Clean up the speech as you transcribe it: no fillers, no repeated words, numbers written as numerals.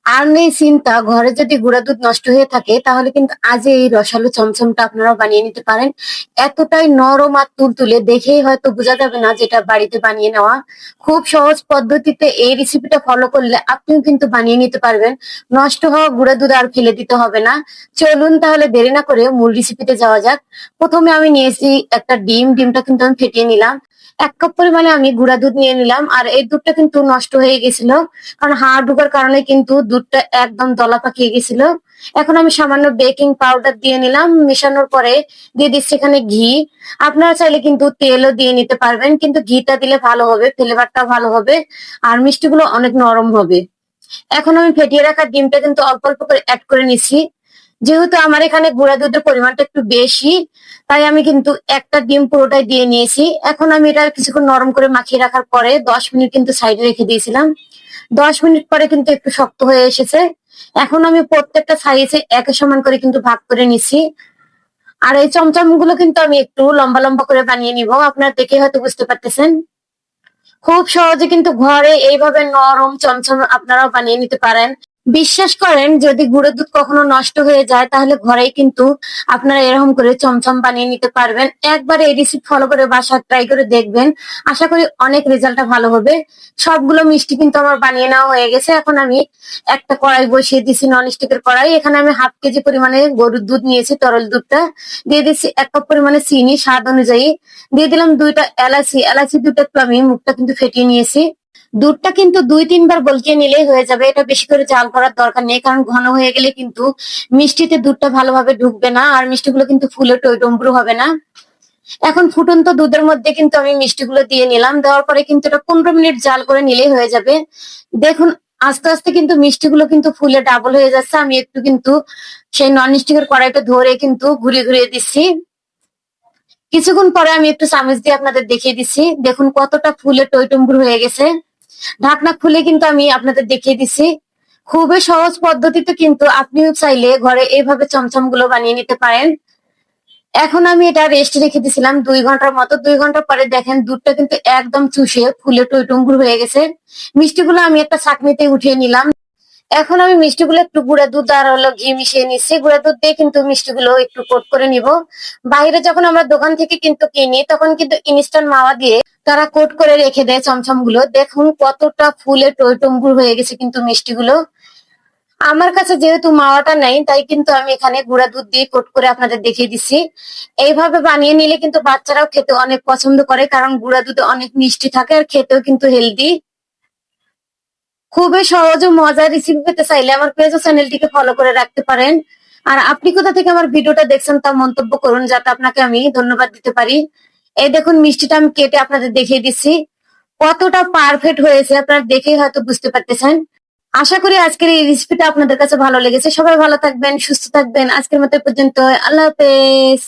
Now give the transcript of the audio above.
আর নেই চিন্তা, ঘরে যদি গুঁড়া দুধ নষ্ট হয়ে থাকে তাহলে কিন্তু আজ এই রসালো চমচমটা আপনারাও বানিয়ে নিতে পারেন। এতটাই নরম আর তুলতুলে, দেখেই হয়তো বোঝা যাবে না যেটা বাড়িতে বানিয়ে নেওয়া। খুব সহজ পদ্ধতিতে এই রেসিপিটা ফলো করলে আপনিও কিন্তু বানিয়ে নিতে পারবেন। নষ্ট হওয়া গুঁড়া দুধ আর ফেলে দিতে হবে না। চলুন তাহলে দেরি না করে মূল রেসিপিতে যাওয়া যাক। প্রথমে আমি নিয়েছি একটা ডিমটা কিন্তু আমি ফেটিয়ে নিলাম। 1 কাপ পরিমাণে আমি গুঁড়া দুধ নিয়ে নিলাম, আর এই দুধটা কিন্তু নষ্ট হয়ে গেছিল, কারণ হাড় ঢোকার কারণে কিন্তু দুধটা একদম দলা পাকিয়ে গেছিল। এখন আমি সামান্য বেকিং পাউডার দিয়ে নিলাম, মেশানোর পরে দিয়ে দিচ্ছি এখানে ঘি। আপনারা চাইলে কিন্তু তেলও দিয়ে নিতে পারবেন, কিন্তু ঘিটা দিলে ভালো হবে, ফ্লেভারটা ভালো হবে, আর মিষ্টিগুলো অনেক নরম হবে। এখন আমি ফেটিয়ে রাখা ডিমটা কিন্তু অল্প অল্প করে অ্যাড করে নিছি। যেহেতু আমার এখানে গুঁড়া দুধের পরিমাণটা একটু বেশি, তাই আমি কিন্তু একটা ডিম পুরোটাই দিয়ে নিয়েছি। এখন আমি এটা কিছুক্ষণ নরম করে মাখিয়ে রাখার পরে 10 মিনিট কিন্তু সাইডে রেখে দিয়েছিলাম। 10 মিনিট পরে কিন্তু একটু শক্ত হয়ে এসেছে। এখন আমি প্রত্যেকটা সাইজে একই সমান করে কিন্তু ভাগ করে নিছি। আর এই চমচম গুলো কিন্তু আমি একটু লম্বা লম্বা করে বানিয়ে নিব, আপনারা দেখে হয়তো বুঝতে পারতেছেন। খুব সহজে কিন্তু ঘরে এইভাবে নরম চমচম আপনারাও বানিয়ে নিতে পারেন। বিশ্বাস করেন, যদি গুঁড়ো দুধ কখনো নষ্ট হয়ে যায় তাহলে ঘরেই কিন্তু আপনারা এরকম করে চমচম বানিয়ে নিতে পারবেন। একবার এই রেসিপি ফলো করে বাসায় ট্রাই করে দেখবেন, আশা করি অনেক রেজাল্টটা ভালো হবে। সবগুলো মিষ্টি কিন্তু আমার বানিয়ে নেওয়া হয়ে গেছে। এখন আমি একটা কড়াই বসিয়ে দিছি, নন স্টিকের কড়াই। এখানে আমি হাফ কেজি পরিমাণে গরুর দুধ নিয়েছি, তরল দুধটা দিয়ে দিচ্ছি। 1 কাপ পরিমাণে চিনি স্বাদ অনুযায়ী দিয়ে দিলাম। 2টা এলাচি, এলাচি দুটো একটু আমি মুখটা কিন্তু ফেটিয়ে নিয়েছি। দুধটা কিন্তু 2-3 বার বলকিয়ে নিলেই হয়ে যাবে, এটা বেশি করে জাল করার দরকার নেই, কারণ ঘন হয়ে গেলে কিন্তু মিষ্টিতে দুধটা ভালোভাবে ঢুকবে না, আর মিষ্টিগুলো কিন্তু ফুলে টইটম্বুর হবে না। এখন ফুটন্ত দুধের মধ্যে কিন্তু আমি মিষ্টিগুলো দিয়ে নিলাম। দেওয়ার পরে কিন্তু এটা 15 মিনিট জাল করে নিলেই হয়ে যাবে। দেখুন, আস্তে আস্তে কিন্তু মিষ্টিগুলো কিন্তু ফুলে ডাবল হয়ে যাচ্ছে। আমি একটু কিন্তু সেই নন স্টিকের কড়াইটা ধরে কিন্তু ঘুরিয়ে ঘুরিয়ে দিচ্ছি। কিছুক্ষণ পরে আমি একটু চামচ দিয়ে আপনাদের দেখিয়ে দিচ্ছি, দেখুন কতটা ফুলে টইটম্বুর হয়ে গেছে। ঢাকনা খুলে কিন্তু আমি আপনাদের দেখিয়ে দিচ্ছি। খুবই সহজ পদ্ধতিতে কিন্তু আপনিও চাইলে ঘরে এইভাবে চমচম গুলো বানিয়ে নিতে পারেন। এখন আমি এটা রেস্টে রেখে দিয়েছিলাম 2 ঘন্টার মতো। 2 ঘন্টা পরে দেখেন দুধটা কিন্তু একদম চুষে ফুলে টইটম্বুর হয়ে গেছে। মিষ্টিগুলো আমি একটা ছাঁকনিতে উঠিয়ে নিলাম। এখন আমি মিষ্টিগুলো একটু গুঁড়া দুধ আর হলো ঘি মিশিয়ে নিচ্ছি। গুঁড়া দুধ দিয়ে কিন্তু মিষ্টিগুলো একটু কোট করে নিব। বাইরে যখন আমরা দোকান থেকে কিন্তু কিনি তখন কিন্তু ইনস্ট্যান্ট মাওয়া দিয়ে তারা কোট করে রেখে দেয় চমচম গুলো। দেখুন কতটা ফুলে টইটম্বুর হয়ে গেছে কিন্তু মিষ্টিগুলো। আমার কাছে যেহেতু মাওয়াটা নেই, তাই কিন্তু আমি এখানে গুঁড়া দুধ দিয়ে কোট করে আপনাদের দেখিয়ে দিচ্ছি। এইভাবে বানিয়ে নিলে কিন্তু বাচ্চারাও খেতে অনেক পছন্দ করে, কারণ গুঁড়া দুধে অনেক মিষ্টি থাকে আর খেতেও কিন্তু হেলদি। খুবই সহজ ও মজার রেসিপি পেতে চাইলে আমার পেজ ও চ্যানেলটিকে ফলো করে রাখতে পারেন। আর আপনি কোথা থেকে আমার ভিডিওটা দেখছেন তা মন্তব্য করুন, যাতে আপনাকে আমি ধন্যবাদ দিতে পারি। এই দেখুন মিষ্টিটা আমি কেটে আপনাদের দেখিয়ে দিচ্ছি, কতটা পারফেক্ট হয়েছে আপনারা দেখেই হয়তো বুঝতে পারতেছেন। আশা করি আজকের এই রেসিপিটা আপনাদের কাছে ভালো লেগেছে। সবাই ভালো থাকবেন, সুস্থ থাকবেন। আজকের মতো এ পর্যন্ত। আল্লাহ হাফেজ।